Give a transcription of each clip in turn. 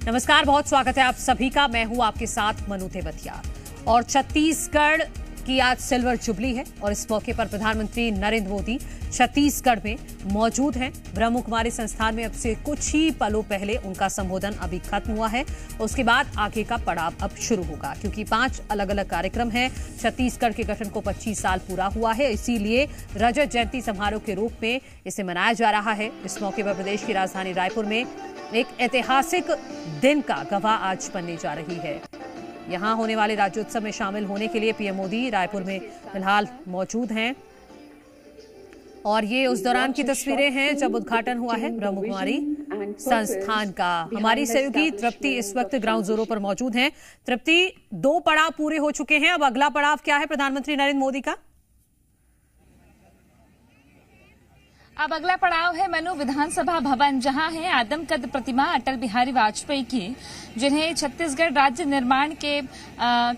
नमस्कार, बहुत स्वागत है आप सभी का। मैं हूं आपके साथ मनु तेवतिया। और छत्तीसगढ़ की आज सिल्वर जुबली है और इस मौके पर प्रधानमंत्री नरेंद्र मोदी छत्तीसगढ़ में मौजूद हैं। ब्रह्म कुमारी संस्थान में अब से कुछ ही पलों पहले उनका संबोधन अभी खत्म हुआ है। उसके बाद आगे का पड़ाव अब शुरू होगा, क्योंकि 5 अलग अलग कार्यक्रम हैं। छत्तीसगढ़ के गठन को 25 साल पूरा हुआ है, इसीलिए रजत जयंती समारोह के रूप में इसे मनाया जा रहा है। इस मौके पर प्रदेश की राजधानी रायपुर में एक ऐतिहासिक दिन का गवाह आज बनने जा रही है। यहां होने वाले राज्योत्सव में शामिल होने के लिए पीएम मोदी रायपुर में फिलहाल मौजूद हैं और ये उस दौरान की तस्वीरें हैं जब उद्घाटन हुआ है ब्रह्म कुमारी संस्थान का। हमारी सहयोगी तृप्ति इस वक्त ग्राउंड जीरो पर मौजूद हैं। तृप्ति, 2 पड़ाव पूरे हो चुके हैं, अब अगला पड़ाव क्या है प्रधानमंत्री नरेंद्र मोदी का? अब अगला पड़ाव है मनु विधानसभा भवन, जहां है आदमकद प्रतिमा अटल बिहारी वाजपेयी की, जिन्हें छत्तीसगढ़ राज्य निर्माण के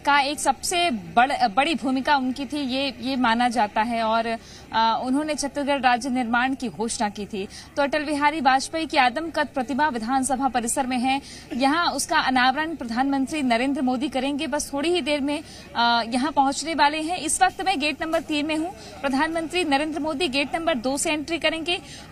का एक सबसे बड़ी भूमिका उनकी थी, ये माना जाता है। और उन्होंने छत्तीसगढ़ राज्य निर्माण की घोषणा की थी। तो अटल बिहारी वाजपेयी की आदमकद प्रतिमा विधानसभा परिसर में है। यहां उसका अनावरण प्रधानमंत्री नरेंद्र मोदी करेंगे। बस थोड़ी ही देर में यहां पहुंचने वाले हैं। इस वक्त मैं गेट नंबर 3 में हूं। प्रधानमंत्री नरेंद्र मोदी गेट नंबर 2 से एंट्री करेंगे।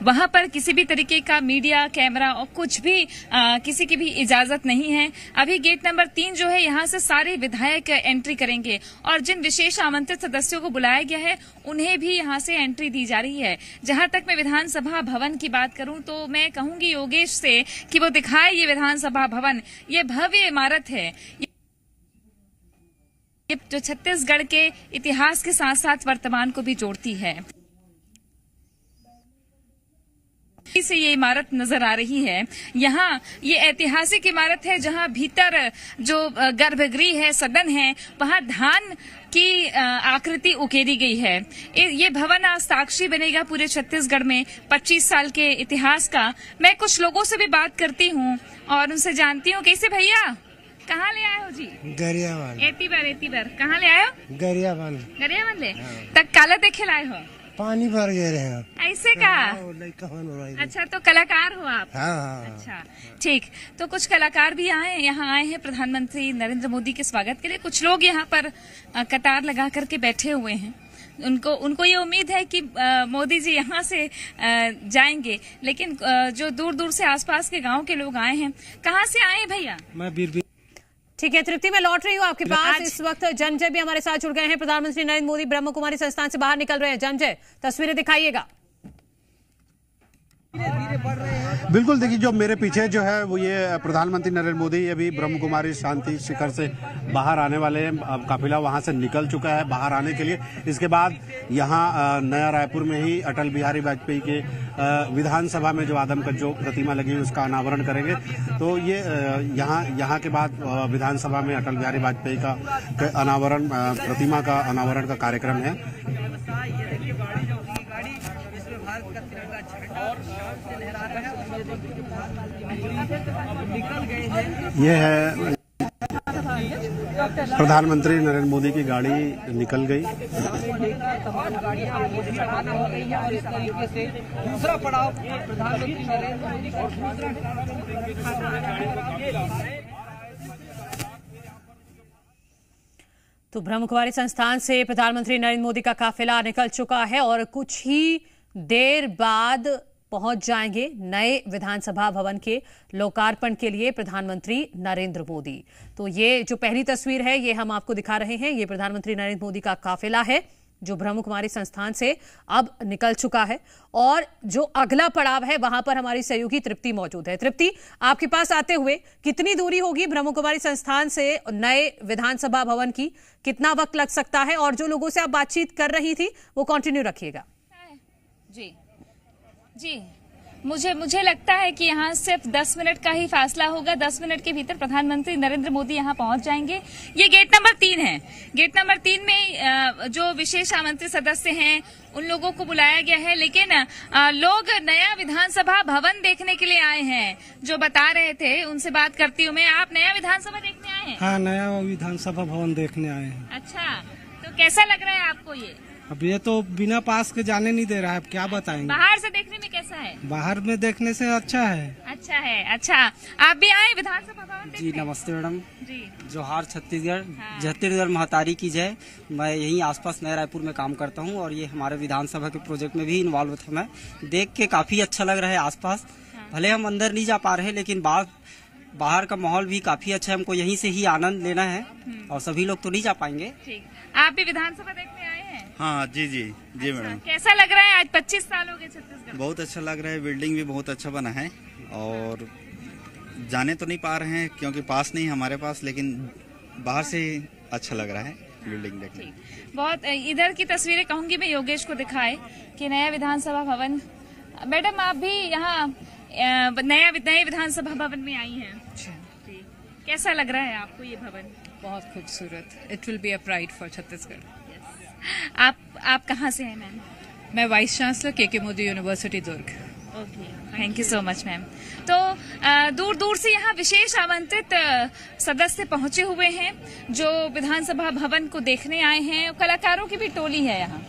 वहां पर किसी भी तरीके का मीडिया, कैमरा और कुछ भी किसी की भी इजाजत नहीं है। अभी गेट नंबर 3 जो है, यहां से सारे विधायक एंट्री करेंगे और जिन विशेष आमंत्रित सदस्यों को बुलाया गया है उन्हें भी यहां से एंट्री दी जा रही है। जहां तक मैं विधानसभा भवन की बात करूं तो मैं कहूंगी योगेश से कि वो दिखाए ये विधानसभा भवन। ये भव्य इमारत है, ये जो छत्तीसगढ़ के इतिहास के साथ साथ वर्तमान को भी जोड़ती है। से ये इमारत नजर आ रही है। यहाँ ये ऐतिहासिक इमारत है, जहाँ भीतर जो गर्भगृह है, सदन है, वहाँ धान की आकृति उकेरी गई है। ये भवन आज साक्षी बनेगा पूरे छत्तीसगढ़ में 25 साल के इतिहास का। मैं कुछ लोगों से भी बात करती हूँ और उनसे जानती हूँ। कैसे भैया, कहाँ ले आए हो जी? गरियाबंद। एती बार कहाँ ले आए हो? गरियाबंद ले तक काला देखे लाए हो? पानी भर गए रहे। ऐसे का? अच्छा, तो कलाकार हो आप? हाँ। अच्छा, ठीक। तो कुछ कलाकार भी यहाँ आए हैं प्रधानमंत्री नरेंद्र मोदी के स्वागत के लिए। कुछ लोग यहाँ पर कतार लगा करके बैठे हुए हैं। उनको ये उम्मीद है कि मोदी जी यहाँ से जाएंगे, लेकिन जो दूर दूर से आसपास के गांव के लोग आए हैं। कहाँ से आए हैं भैया? मैं ठीक है तृप्ति, मैं लौट रही हूँ आपके पास। इस वक्त जंजय भी हमारे साथ जुड़ गए हैं। प्रधानमंत्री नरेंद्र मोदी ब्रह्म कुमारी संस्थान से बाहर निकल रहे हैं। जंजय, तस्वीरें दिखाइएगा। बिल्कुल, देखिए जो मेरे पीछे जो है वो ये प्रधानमंत्री नरेंद्र मोदी अभी ब्रह्म कुमारी शांति शिखर से बाहर आने वाले हैं। अब काफिला वहां से निकल चुका है बाहर आने के लिए। इसके बाद यहाँ नया रायपुर में ही अटल बिहारी वाजपेयी के विधानसभा में जो आदमकद जो प्रतिमा लगी है उसका अनावरण करेंगे। तो ये यहाँ के बाद विधानसभा में अटल बिहारी वाजपेयी का अनावरण, प्रतिमा का अनावरण का कार्यक्रम है। ये है प्रधानमंत्री नरेंद्र मोदी की गाड़ी निकल गई। दूसरा पड़ाव प्रधानमंत्री नरेंद्र मोदी तो ब्रह्म कुमारी संस्थान से प्रधानमंत्री नरेंद्र मोदी का काफिला निकल चुका है और कुछ ही देर बाद पहुंच जाएंगे नए विधानसभा भवन के लोकार्पण के लिए प्रधानमंत्री नरेंद्र मोदी। तो ये जो पहली तस्वीर है ये हम आपको दिखा रहे हैं। ये प्रधानमंत्री नरेंद्र मोदी का काफिला है जो ब्रह्म कुमारी संस्थान से अब निकल चुका है और जो अगला पड़ाव है वहां पर हमारी सहयोगी तृप्ति मौजूद है। तृप्ति, आपके पास आते हुए कितनी दूरी होगी ब्रह्म कुमारी संस्थान से नए विधानसभा भवन की? कितना वक्त लग सकता है? और जो लोगों से आप बातचीत कर रही थी वो कंटिन्यू रखिएगा। जी, मुझे लगता है कि यहाँ सिर्फ 10 मिनट का ही फासला होगा। 10 मिनट के भीतर प्रधानमंत्री नरेंद्र मोदी यहाँ पहुंच जाएंगे। ये गेट नंबर 3 है। गेट नंबर 3 में जो विशेष आमंत्रित सदस्य हैं उन लोगों को बुलाया गया है, लेकिन लोग नया विधानसभा भवन देखने के लिए आए हैं, जो बता रहे थे। उनसे बात करती हूँ मैं। आप नया विधानसभा देखने आए हैं? हाँ, नया विधानसभा भवन देखने आए हैं। अच्छा, तो कैसा लग रहा है आपको ये? अब ये तो बिना पास के जाने नहीं दे रहा है, अब क्या बताएंगे। बाहर से देखने में कैसा है? बाहर में देखने से अच्छा है। अच्छा है। अच्छा, आप भी आए विधानसभा जी नमस्ते मैडम। जी जोहार छत्तीसगढ़। छत्तीसगढ़ महतारी की जय। मैं यहीं आसपास नया रायपुर में काम करता हूं और ये हमारे विधानसभा के प्रोजेक्ट में भी इन्वॉल्व था। मैं देख के काफी अच्छा लग रहा है आसपास। भले हम अंदर नहीं जा पा रहे लेकिन बाहर का माहौल भी काफी अच्छा है। हमको यहीं से ही आनंद लेना है और सभी लोग तो नहीं जा पाएंगे। ठीक, आप भी विधानसभा देखने आए हैं? हाँ जी जी जी अच्छा, मैडम। कैसा लग रहा है? आज 25 साल हो गए छत्तीसगढ़। बहुत अच्छा लग रहा है। बिल्डिंग भी बहुत अच्छा बना है और जाने तो नहीं पा रहे हैं क्योंकि पास नहीं हमारे पास, लेकिन बाहर से ही अच्छा लग रहा है बिल्डिंग देखने। बहुत इधर की तस्वीरें कहूंगी मैं योगेश को दिखाए कि नया विधानसभा भवन। मैडम आप भी यहाँ नए विधानसभा भवन में आई हैं। जी, कैसा लग रहा है आपको ये भवन? बहुत खूबसूरत। It will be a pride for Chhattisgarh. आप कहाँ से हैं मैम? मैं वाइस चांसलर के Modi university Durg. Okay, thank you so much ma'am. तो दूर दूर से यहाँ विशेष आमंत्रित सदस्य पहुंचे हुए हैं जो विधानसभा भवन को देखने आए हैं। कलाकारों की भी टोली है यहाँ,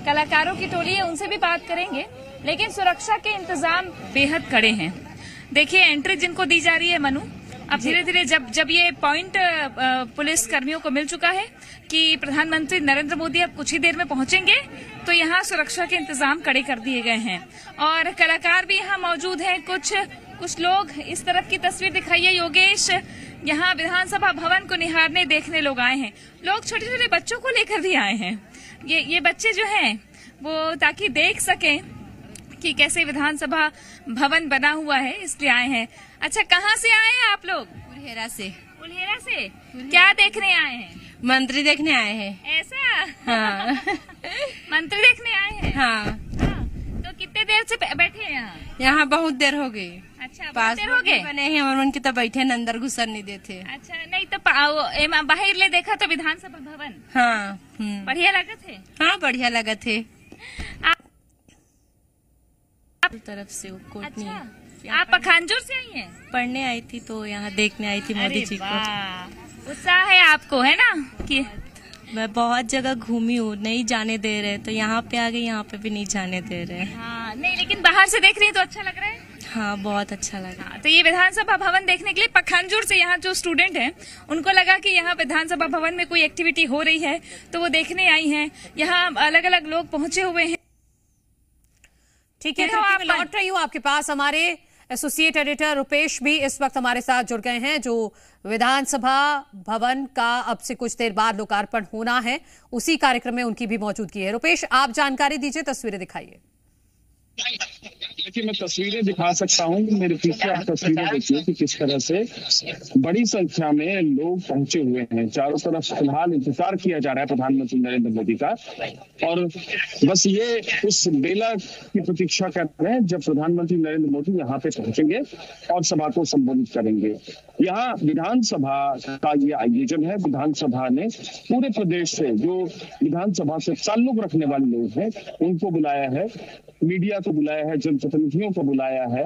कलाकारों की टोली है, उनसे भी बात करेंगे। लेकिन सुरक्षा के इंतजाम बेहद कड़े हैं। देखिए एंट्री जिनको दी जा रही है मनु, अब धीरे धीरे जब ये पॉइंट पुलिस कर्मियों को मिल चुका है कि प्रधानमंत्री नरेंद्र मोदी अब कुछ ही देर में पहुंचेंगे, तो यहाँ सुरक्षा के इंतजाम कड़े कर दिए गए हैं और कलाकार भी यहाँ मौजूद हैं। कुछ लोग इस तरफ की तस्वीर दिखाइए योगेश। यहाँ विधानसभा भवन को निहारने देखने लोग आए हैं। लोग छोटे छोटे बच्चों को लेकर भी आए हैं। ये बच्चे जो हैं वो ताकि देख सकें कि कैसे विधानसभा भवन बना हुआ है, इसलिए आए हैं। अच्छा, कहाँ से आए हैं आप लोग? उल्हेरा से। उल्हेरा से क्या देखने आए हैं? मंत्री देखने आए हैं। ऐसा? हाँ। मंत्री देखने आए हैं? हाँ। तो कितने देर से बैठे हैं यहाँ? यहाँ बहुत देर हो गई। अच्छा, बहुत देर हो गए बने हैं और उनकी तो बैठे न, अंदर घुसर नहीं देते। अच्छा, नहीं तो बाहर ले देखा तो विधानसभा भवन। हाँ। बढ़िया लगे थे? हाँ, बढ़िया लगे थे। तरफ से कोटनी। अच्छा, आप पखानजोर से आई हैं? पढ़ने आई थी तो यहाँ देखने आई थी मोदी जी को। उत्साह है आपको, है ना? कि मैं बहुत जगह घूमी हूँ, नहीं जाने दे रहे, तो यहाँ पे आ गई, यहाँ पे भी नहीं जाने दे रहे। हाँ, नहीं लेकिन बाहर से देख रही है तो अच्छा लग रहा है। हाँ, बहुत अच्छा लगा। हाँ, तो ये विधानसभा भवन देखने के लिए पखानजोर से यहाँ जो स्टूडेंट हैं उनको लगा कि यहाँ विधानसभा भवन में कोई एक्टिविटी हो रही है तो वो देखने आई हैं। यहाँ अलग अलग लोग पहुंचे हुए हैं। ठीक है, मैं लौट रही हूँ आपके पास। हमारे एसोसिएट एडिटर रुपेश भी इस वक्त हमारे साथ जुड़ गए हैं, जो विधानसभा भवन का अब से कुछ देर बाद लोकार्पण होना है, उसी कार्यक्रम में उनकी भी मौजूदगी है। रुपेश, आप जानकारी दीजिए, तस्वीरें दिखाइए। देखिए, मैं तस्वीरें दिखा सकता हूँ। मेरे पीछे आप तस्वीरें देखिए कि किस तरह से बड़ी संख्या में लोग पहुंचे हुए हैं। चारों तरफ फिलहाल इंतजार किया जा रहा है प्रधानमंत्री नरेंद्र मोदी का, और बस ये उस बेला की प्रतीक्षा कर रहे हैं जब प्रधानमंत्री नरेंद्र मोदी यहाँ पे पहुंचेंगे और सभा को संबोधित करेंगे। यहाँ विधानसभा का ये आयोजन है। विधानसभा ने पूरे प्रदेश से जो विधानसभा से ताल्लुक रखने वाले लोग हैं उनको बुलाया है, मीडिया को बुलाया है, जनप्रतिनिधियों को बुलाया है,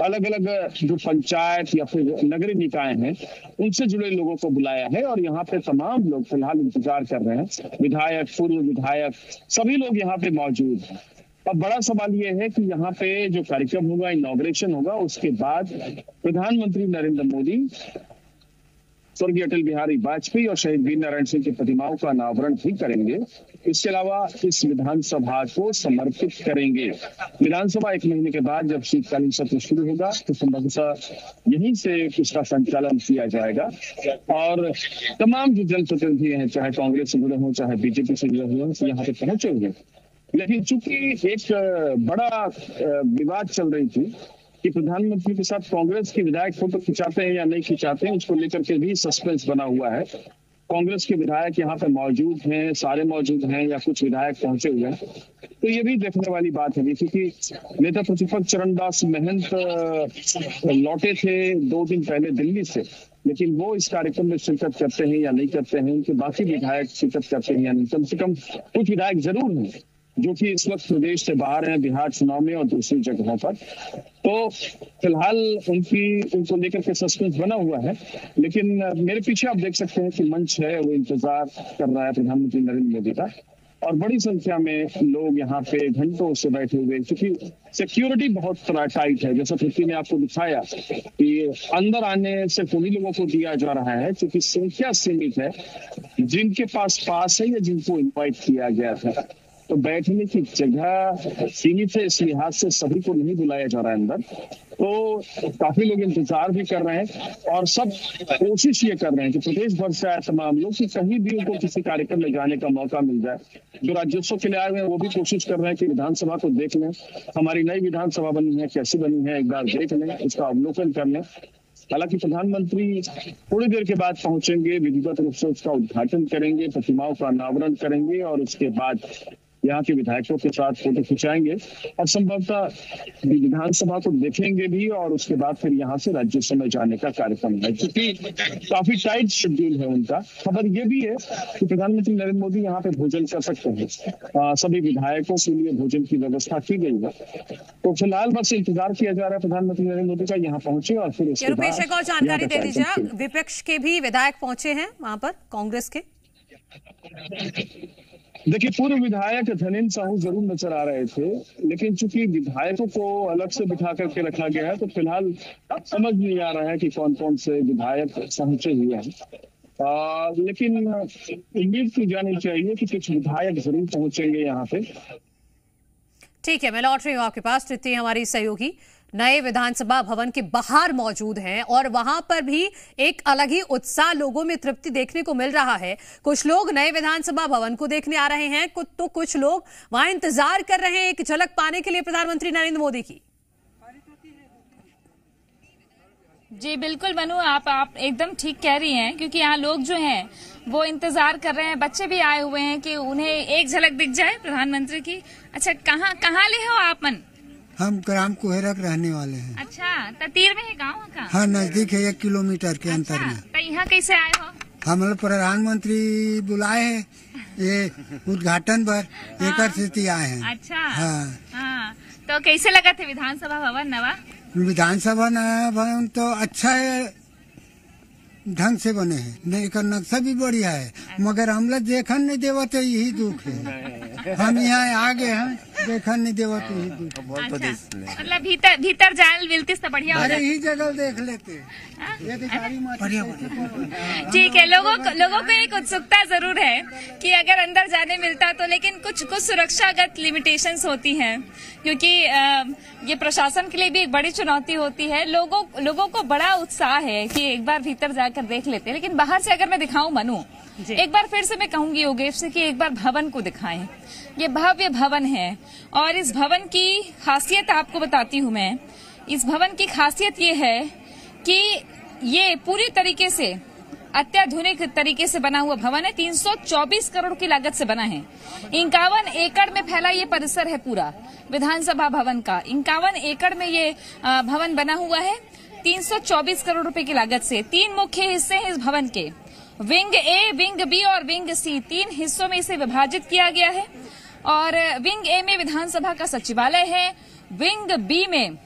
अलग अलग जो पंचायत या फिर नगरीय निकाय हैं उनसे जुड़े लोगों को बुलाया है और यहाँ पे तमाम लोग फिलहाल इंतजार कर रहे हैं। विधायक, पूर्व विधायक, सभी लोग यहाँ पे मौजूद हैं। अब बड़ा सवाल ये है कि यहाँ पे जो कार्यक्रम होगा, इनॉग्रेशन होगा, उसके बाद प्रधानमंत्री नरेंद्र मोदी स्वर्गीय अटल बिहारी वाजपेयी और शहीद वीर नारायण सिंह की प्रतिमाओं का अनावरण भी करेंगे। इसके अलावा इस विधानसभा को समर्पित करेंगे। विधानसभा 1 महीने के बाद जब शीतकालीन सत्र शुरू होगा तो संभवतः यहीं से इसका संचालन किया जाएगा और तमाम जो जनप्रतिनिधि हैं, चाहे कांग्रेस से जुड़े हों, चाहे बीजेपी से जुड़े हों, यहाँ पे पहुंचे हुए। लेकिन चूंकि एक बड़ा विवाद चल रही थी कि प्रधानमंत्री के साथ कांग्रेस के विधायक फोटो खिंचाते हैं या नहीं खिंचाते हैं, उसको लेकर के भी सस्पेंस बना हुआ है। कांग्रेस के विधायक यहाँ पे मौजूद हैं, सारे मौजूद हैं या कुछ विधायक पहुंचे हुए हैं, तो ये भी देखने वाली बात है। क्योंकि नेता प्रतिपक्ष चरणदास महंत लौटे थे 2 दिन पहले दिल्ली से, लेकिन वो इस कार्यक्रम में शिरकत करते हैं या नहीं करते हैं, उनके बाकी विधायक शिरकत करते हैं या नहीं। कम से कम कुछ विधायक जरूर हैं जो कि इस वक्त प्रदेश से बाहर हैं, बिहार चुनाव में और दूसरी जगहों पर। तो फिलहाल उनको लेकर के सस्पेंस बना हुआ है। लेकिन मेरे पीछे आप देख सकते हैं कि मंच है, वो इंतजार कर रहा है प्रधानमंत्री नरेंद्र मोदी का और बड़ी संख्या में लोग यहाँ पे घंटों से बैठे हुए, क्योंकि सिक्योरिटी बहुत टाइट है। जैसा पृथ्वी ने आपको दिखाया कि अंदर आने से उन्हीं लोगों को दिया जा रहा है क्योंकि संख्या सीमित है, जिनके पास है या जिनको इन्वाइट किया गया था। तो बैठने की जगह सीमित है, इस लिहाज से सभी को नहीं बुलाया जा रहा है अंदर। तो काफी लोग इंतजार भी कर रहे हैं और सब कोशिश ये कर रहे हैं कि प्रदेश भर से आए तमाम लोग कि कहीं भी उनको किसी कार्यक्रम में जाने का मौका मिल जाए। जो राज्योत्सव के लिए आए हुए हैं वो भी कोशिश कर रहे हैं कि विधानसभा को देख लें, हमारी नई विधानसभा बनी है, कैसी बनी है, एक बार देख लें, उसका अवलोकन कर लें। हालांकि प्रधानमंत्री थोड़ी देर के बाद पहुंचेंगे, विधिवत रूप से उसका उद्घाटन करेंगे, प्रतिमाओं का अनावरण करेंगे और उसके बाद यहाँ के विधायकों के साथ फोटो खिंचाएंगे और संभवतः विधानसभा को देखेंगे भी और उसके बाद फिर यहाँ से राज्योत्सव में जाने का कार्यक्रम है, क्योंकि काफी टाइट शेड्यूल है उनका। खबर ये भी है कि प्रधानमंत्री नरेंद्र मोदी यहाँ पे भोजन कर सकते हैं, सभी विधायकों के लिए भोजन की व्यवस्था की गई है। तो फिलहाल बस इंतजार किया जा रहा है प्रधानमंत्री नरेंद्र मोदी का यहाँ पहुंचे और फिर उसके बाद एक और जानकारी दे दीजिए। विपक्ष के भी विधायक पहुंचे हैं वहां पर, कांग्रेस के। देखिए, पूर्व विधायक धनेन्द्र साहू जरूर नजर आ रहे थे, लेकिन चूंकि विधायकों को अलग से बिठा करके रखा गया है तो फिलहाल समझ नहीं आ रहा है कि कौन कौन से विधायक पहुंचे हुए हैं। लेकिन उम्मीद की जानी चाहिए कि कुछ विधायक जरूर पहुंचेंगे यहाँ पे। ठीक है, मैं लौट रही हूँ आपके पास। तृतीय हमारी सहयोगी नए विधानसभा भवन के बाहर मौजूद हैं और वहां पर भी एक अलग ही उत्साह, लोगों में तृप्ति देखने को मिल रहा है। कुछ लोग नए विधानसभा भवन को देखने आ रहे हैं, तो कुछ लोग वहां इंतजार कर रहे हैं एक झलक पाने के लिए प्रधानमंत्री नरेंद्र मोदी की। जी बिल्कुल मनु, आप एकदम ठीक कह रही हैं, क्योंकि यहाँ लोग जो हैं वो इंतजार कर रहे हैं। बच्चे भी आए हुए हैं कि उन्हें एक झलक दिख जाए प्रधानमंत्री की। अच्छा, कहाँ ले हो आप मन? हम ग्राम कुहेरक रहने वाले हैं। अच्छा, तीर में है गाँव का? हाँ, नजदीक है, 1 किलोमीटर के अंतर में। तो यहाँ कैसे आए हो? हम लोग प्रधानमंत्री बुलाए हैं ये उद्घाटन पर, एक स्थिति आए हैं। अच्छा, हाँ। तो कैसे लगा थे विधानसभा भवन नवा? विधानसभा भवन तो अच्छा है, ढंग से बने हैं, एक नक्शा भी बढ़िया है, मगर हम लोग देखन नहीं देवते, यही दुख है। हम यहाँ आगे हैं, देखन नहीं देवते, यही दुख। मतलब भीतर जाल मिलती तो बढ़िया। अरे यही जगह देख लेते। ठीक है, लोगों को एक उत्सुकता जरूर है कि अगर अंदर जाने मिलता तो, लेकिन कुछ सुरक्षागत लिमिटेशंस होती हैं, क्योंकि ये प्रशासन के लिए भी एक बड़ी चुनौती होती है। लोगों को बड़ा उत्साह है कि एक बार भीतर जाकर देख लेते हैं, लेकिन बाहर से अगर मैं दिखाऊं मनु, एक बार फिर से मैं कहूंगी योगेश से कि एक बार भवन को दिखाएं। ये भव्य भवन है और इस भवन की खासियत आपको बताती हूं मैं। इस भवन की खासियत ये है कि ये पूरी तरीके से अत्याधुनिक तरीके से बना हुआ भवन है। 324 करोड़ की लागत से बना है। 51 एकड़ में फैला ये परिसर है पूरा विधानसभा भवन का। 51 एकड़ में ये भवन बना हुआ है 324 करोड़ रुपए की लागत से। 3 मुख्य हिस्से हैं इस भवन के, विंग ए, विंग बी और विंग सी। 3 हिस्सों में इसे विभाजित किया गया है और विंग ए में विधानसभा का सचिवालय है, विंग बी में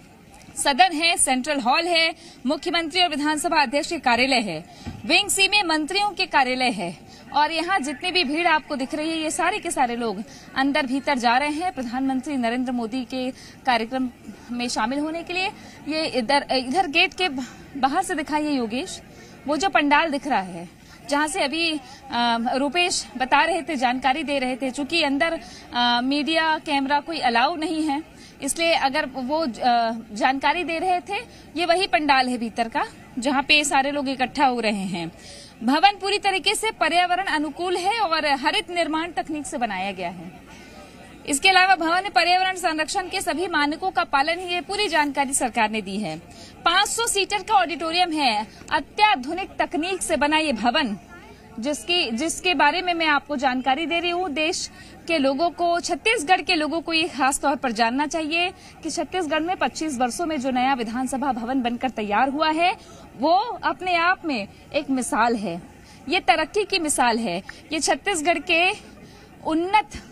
सदन है, सेंट्रल हॉल है, मुख्यमंत्री और विधानसभा अध्यक्ष के कार्यालय है, विंग सी में मंत्रियों के कार्यालय है। और यहाँ जितनी भी भीड़ आपको दिख रही है, ये सारे के सारे लोग अंदर भीतर जा रहे हैं प्रधानमंत्री नरेंद्र मोदी के कार्यक्रम में शामिल होने के लिए। ये इधर गेट के बाहर से दिखाइए योगेश, वो जो पंडाल दिख रहा है, जहां से अभी रूपेश बता रहे थे, जानकारी दे रहे थे, चूंकि अंदर मीडिया कैमरा कोई अलाउ नहीं है, इसलिए अगर वो जानकारी दे रहे थे, ये वही पंडाल है भीतर का जहां पे सारे लोग इकट्ठा हो रहे हैं। भवन पूरी तरीके से पर्यावरण अनुकूल है और हरित निर्माण तकनीक से बनाया गया है। इसके अलावा भवन में पर्यावरण संरक्षण के सभी मानकों का पालन ही है, पूरी जानकारी सरकार ने दी है। 500 सीटर का ऑडिटोरियम है, अत्याधुनिक तकनीक से बना ये भवन, जिसके बारे में मैं आपको जानकारी दे रही हूँ। देश के लोगों को, छत्तीसगढ़ के लोगों को ये खास तौर पर जानना चाहिए कि छत्तीसगढ़ में 25 वर्षों में जो नया विधानसभा भवन बनकर तैयार हुआ है, वो अपने आप में एक मिसाल है। ये तरक्की की मिसाल है। ये छत्तीसगढ़ के उन्नत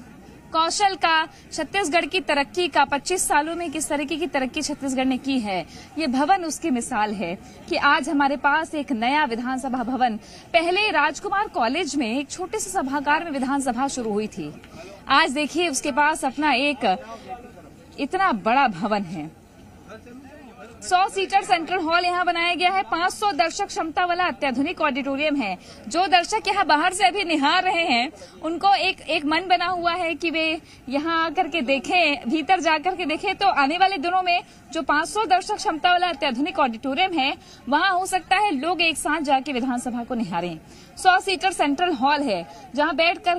कौशल का, छत्तीसगढ़ की तरक्की का, 25 सालों में किस तरीके की तरक्की छत्तीसगढ़ ने की है, ये भवन उसकी मिसाल है कि आज हमारे पास एक नया विधानसभा भवन, पहले राजकुमार कॉलेज में एक छोटे से सभागार में विधानसभा शुरू हुई थी, आज देखिए उसके पास अपना एक इतना बड़ा भवन है। 100 सीटर सेंट्रल हॉल यहाँ बनाया गया है, 500 दर्शक क्षमता वाला अत्याधुनिक ऑडिटोरियम है। जो दर्शक यहाँ बाहर से अभी निहार रहे हैं उनको एक मन बना हुआ है कि वे यहाँ आकर के देखें, भीतर जाकर के देखें, तो आने वाले दिनों में जो 500 दर्शक क्षमता वाला अत्याधुनिक ऑडिटोरियम है वहां हो सकता है लोग एक साथ जाके विधानसभा को निहारें। 100 सीटर सेंट्रल हॉल है जहां बैठकर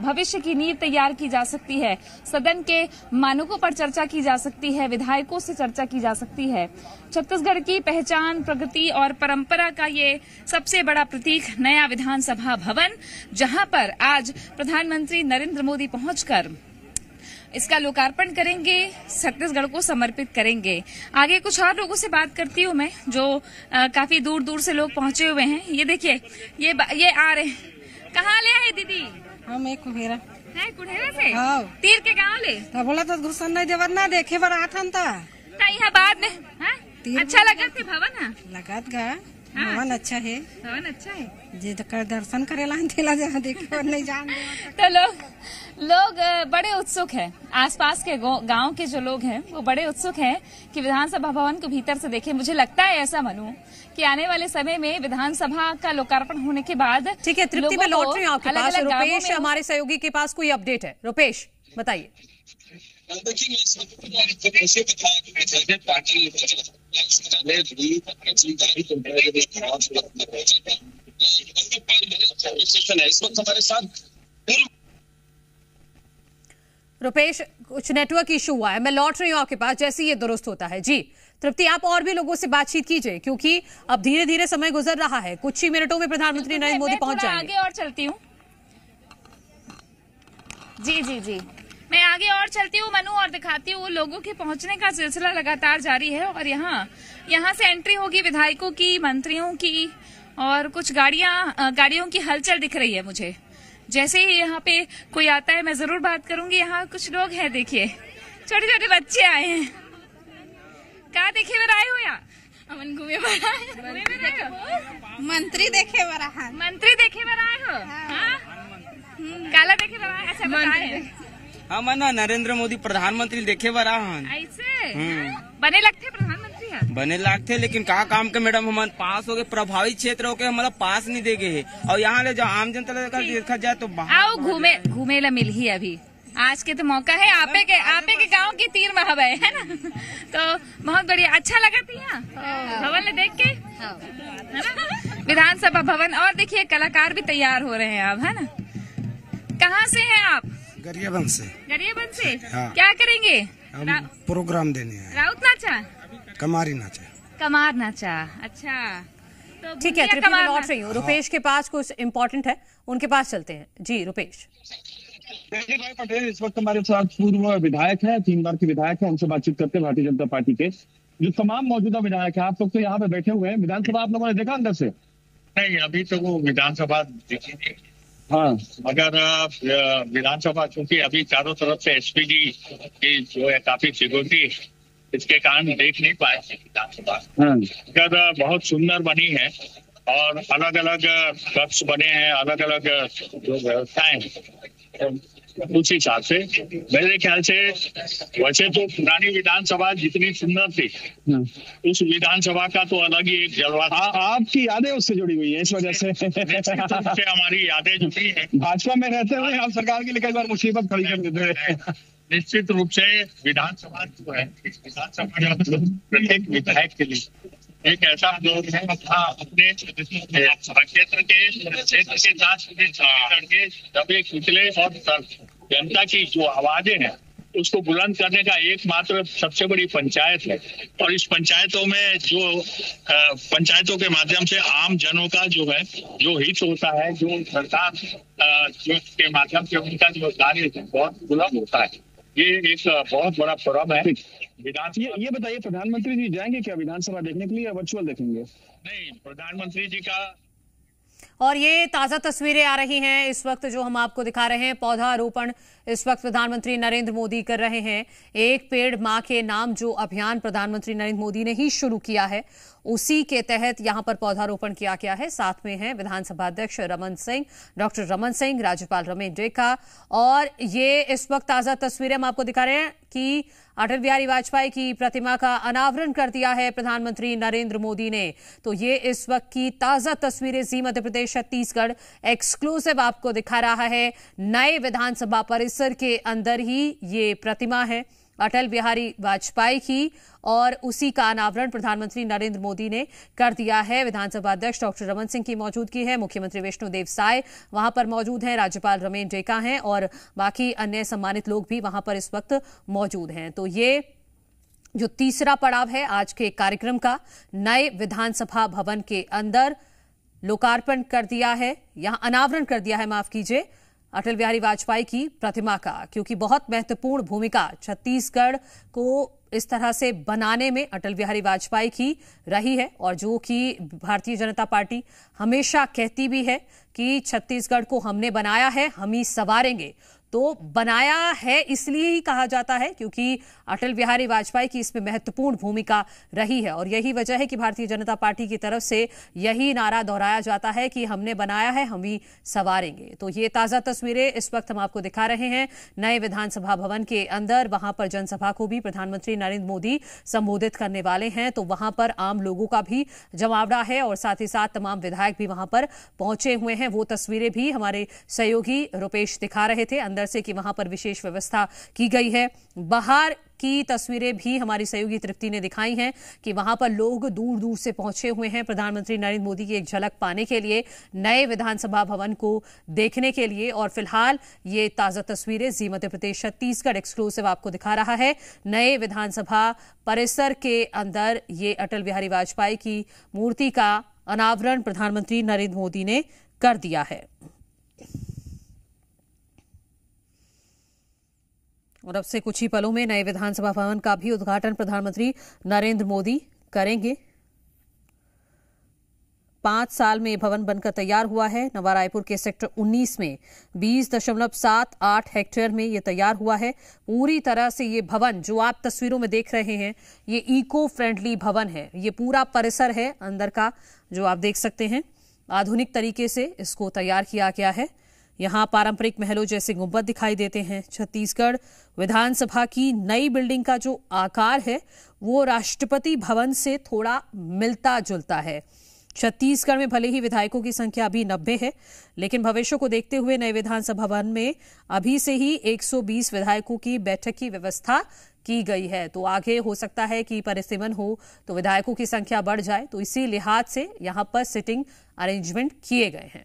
भविष्य की नींव तैयार की जा सकती है, सदन के मानकों पर चर्चा की जा सकती है, विधायकों से चर्चा की जा सकती है। छत्तीसगढ़ की पहचान, प्रगति और परंपरा का ये सबसे बड़ा प्रतीक नया विधानसभा भवन, जहां पर आज प्रधानमंत्री नरेंद्र मोदी पहुंचकर इसका लोकार्पण करेंगे, छत्तीसगढ़ को समर्पित करेंगे। आगे कुछ और लोगों से बात करती हूँ मैं, जो काफी दूर दूर से लोग पहुंचे हुए हैं। ये देखिए, ये आ रहे हैं। कहाँ ले आए दीदी? हम एक कुहेरा है, कुढ़ेरा से। हाँ। तीर के गाँव ले तो बोला तो घुसन नहीं देवर ना देखे बर आथन था यहाँ बाद में। अच्छा लगा थे भवन? लगत गा भवन अच्छा है, भवन अच्छा है। जे कर दर्शन करेला थेला जहाँ देखे और नहीं जान तो लोग बड़े उत्सुक हैं। आसपास के गांव के जो लोग हैं वो बड़े उत्सुक हैं कि विधानसभा भवन को भीतर से देखें। मुझे लगता है ऐसा मनु कि आने वाले समय में विधानसभा का लोकार्पण होने के बाद, ठीक है तृप्ति, मैं लौट रही हूँ आपके पास। रुपेश हमारे सहयोगी के पास कोई अपडेट है? रुपेश बताइए। रुपेश, कुछ नेटवर्क इशू हुआ है, मैं लौट रही हूँ आपके पास जैसे ही ये दुरुस्त होता है। जी तृप्ति, आप और भी लोगों से बातचीत कीजिए क्योंकि अब धीरे धीरे समय गुजर रहा है, कुछ ही मिनटों में प्रधानमंत्री नरेंद्र मोदी पहुंच जाएंगे। आगे और चलती हूँ। जी, मैं आगे और चलती हूँ मनु और दिखाती हूँ लोगों के पहुंचने का सिलसिला लगातार जारी है। और यहाँ से एंट्री होगी विधायकों की, मंत्रियों की, और कुछ गाड़ियों की हलचल दिख रही है मुझे। जैसे ही यहाँ पे कोई आता है मैं जरूर बात करूंगी। यहाँ कुछ लोग हैं, देखिए छोटे छोटे बच्चे आए हैं। कहाँ देखे में आए हो? यहाँ अमन घूमे मंत्री देखे बरा मंत्री देखे में आए हो? काला देखे बरा? अच्छा बताए। हम ना नरेंद्र मोदी प्रधानमंत्री देखे बरा हन। ऐसे बने लगते प्रधानमंत्री है? बने लगते, लेकिन कहा काम के मैडम हमारे पास हो गए, प्रभावित क्षेत्र हो गए, हमारा पास नहीं दे गए। और यहाँ ले जो आम जनता देखा जाए तो आओ घूमे ला मिल ही अभी आज के तो मौका है। आपे के गांव की तीर महब है ना, तो बहुत बढ़िया, अच्छा लगा थी यहाँ भवन ने देख के, विधानसभा भवन। और देखिए कलाकार भी तैयार हो रहे हैं अब, है ना। कहाँ से हैं आप? गरियाबंद से। गरियाबंद से? हाँ। क्या करेंगे? हम प्रोग्राम देने हैं। राउत नाचा? कमारी नाचा। कमार नाचा, अच्छा। तो ठीक है, मैं लौट रही हूँ। रुपेश के पास कुछ इम्पोर्टेंट है, उनके पास चलते हैं। जी रुपेश। भाई पटेल इस वक्त हमारे साथ पूर्व विधायक हैं, 3 बार के विधायक हैं, उनसे बातचीत करते हैं। भारतीय जनता पार्टी के जो तमाम मौजूदा विधायक हैं, आप लोग तो यहाँ पे बैठे हुए हैं। विधानसभा आप लोगों ने देखा अंदर से? नहीं, अभी तो वो विधानसभा देखी नहीं। हाँ, मगर विधानसभा चूंकि अभी चारों तरफ से एसपीजी की जो है काफी सिक्योरिटी, इसके कारण देख नहीं पाए विधानसभा। मगर बहुत सुंदर बनी है और अलग अलग कक्ष बने हैं, अलग अलग जो व्यवस्थाएं, उस हिसाब से मेरे ख्याल से वैसे तो पुरानी विधानसभा जितनी सुंदर थी, उस विधानसभा का तो अलग ही एक जलवा था। आपकी यादें उससे जुड़ी हुई है, इस वजह से हमारी यादें जुड़ी है। भाजपा में रहते हुए आप सरकार के लिए कई बार मुसीबत खड़ी कर देते हैं। निश्चित रूप से विधानसभा जो है, विधानसभा प्रत्येक विधायक के लिए एक ऐसा लोग है अपने क्षेत्र के साथ करके दबे कुचले और जनता की जो आवाजें हैं उसको बुलंद करने का एकमात्र सबसे बड़ी पंचायत है। और इस पंचायतों में जो पंचायतों के माध्यम से आम जनों का जो है जो हित होता है, जो सरकार के माध्यम से उनका जो कार्य बहुत बुलंद होता है, ये एक बहुत बड़ा पर्व है। ये बताइए, प्रधानमंत्री जी जाएंगे क्या विधानसभा देखने के लिए या वर्चुअल देखेंगे? नहीं, प्रधानमंत्री जी का और ये ताजा तस्वीरें आ रही हैं इस वक्त जो हम आपको दिखा रहे हैं। पौधारोपण इस वक्त प्रधानमंत्री नरेंद्र मोदी कर रहे हैं। एक पेड़ मां के नाम जो अभियान प्रधानमंत्री नरेंद्र मोदी ने ही शुरू किया है, उसी के तहत यहां पर पौधारोपण किया गया है। साथ में हैं विधानसभा अध्यक्ष रमन सिंह, डॉक्टर रमन सिंह, राज्यपाल रमेश डेका। और ये इस वक्त ताजा तस्वीरें हम आपको दिखा रहे हैं कि अटल बिहारी वाजपेयी की प्रतिमा का अनावरण कर दिया है प्रधानमंत्री नरेंद्र मोदी ने। तो ये इस वक्त की ताजा तस्वीरें जी मध्य प्रदेश छत्तीसगढ़ एक्सक्लूसिव आपको दिखा रहा है। नए विधानसभा परिसर के अंदर ही ये प्रतिमा है अटल बिहारी वाजपेयी की, और उसी का अनावरण प्रधानमंत्री नरेंद्र मोदी ने कर दिया है। विधानसभा अध्यक्ष डॉक्टर रमन सिंह की मौजूदगी है, मुख्यमंत्री विष्णुदेव साय वहां पर मौजूद हैं, राज्यपाल रमेश डेका हैं और बाकी अन्य सम्मानित लोग भी वहां पर इस वक्त मौजूद हैं। तो ये जो तीसरा पड़ाव है आज के कार्यक्रम का, नए विधानसभा भवन के अंदर लोकार्पण कर दिया है, यहां अनावरण कर दिया है, माफ कीजिए, अटल बिहारी वाजपेयी की प्रतिमा का, क्योंकि बहुत महत्वपूर्ण भूमिका छत्तीसगढ़ को इस तरह से बनाने में अटल बिहारी वाजपेयी की रही है। और जो कि भारतीय जनता पार्टी हमेशा कहती भी है कि छत्तीसगढ़ को हमने बनाया है, हम ही संवारेंगे। तो बनाया है इसलिए ही कहा जाता है क्योंकि अटल बिहारी वाजपेयी की इसमें महत्वपूर्ण भूमिका रही है, और यही वजह है कि भारतीय जनता पार्टी की तरफ से यही नारा दोहराया जाता है कि हमने बनाया है, हम ही संवारेंगे। तो ये ताजा तस्वीरें इस वक्त हम आपको दिखा रहे हैं नए विधानसभा भवन के अंदर। वहां पर जनसभा को भी प्रधानमंत्री नरेंद्र मोदी संबोधित करने वाले हैं, तो वहां पर आम लोगों का भी जमावड़ा है और साथ ही साथ तमाम विधायक भी वहां पर पहुंचे हुए हैं। वो तस्वीरें भी हमारे सहयोगी रुपेश दिखा रहे थे अंदर से कि वहां पर विशेष व्यवस्था की गई है। बाहर की तस्वीरें भी हमारी सहयोगी तृप्ति ने दिखाई हैं कि वहां पर लोग दूर दूर से पहुंचे हुए हैं प्रधानमंत्री नरेंद्र मोदी की एक झलक पाने के लिए, नए विधानसभा भवन को देखने के लिए। और फिलहाल ये ताजा तस्वीरें जी मध्य प्रदेश छत्तीसगढ़ एक्सक्लूसिव आपको दिखा रहा है। नए विधानसभा परिसर के अंदर ये अटल बिहारी वाजपेयी की मूर्ति का अनावरण प्रधानमंत्री नरेंद्र मोदी ने कर दिया है। और अब से कुछ ही पलों में नए विधानसभा भवन का भी उद्घाटन प्रधानमंत्री नरेंद्र मोदी करेंगे। 5 साल में भवन बनकर तैयार हुआ है। नवा रायपुर के सेक्टर 19 में 20.78 हेक्टेयर में ये तैयार हुआ है। पूरी तरह से ये भवन जो आप तस्वीरों में देख रहे हैं, ये इको फ्रेंडली भवन है। ये पूरा परिसर है अंदर का जो आप देख सकते हैं, आधुनिक तरीके से इसको तैयार किया गया है। यहां पारंपरिक महलों जैसे गुंबद दिखाई देते हैं। छत्तीसगढ़ विधानसभा की नई बिल्डिंग का जो आकार है वो राष्ट्रपति भवन से थोड़ा मिलता जुलता है। छत्तीसगढ़ में भले ही विधायकों की संख्या अभी 90 है, लेकिन भविष्य को देखते हुए नए विधानसभा भवन में अभी से ही 120 विधायकों की बैठक की व्यवस्था की गई है। तो आगे हो सकता है कि परिसीमन हो तो विधायकों की संख्या बढ़ जाए, तो इसी लिहाज से यहां पर सिटिंग अरेंजमेंट किए गए हैं।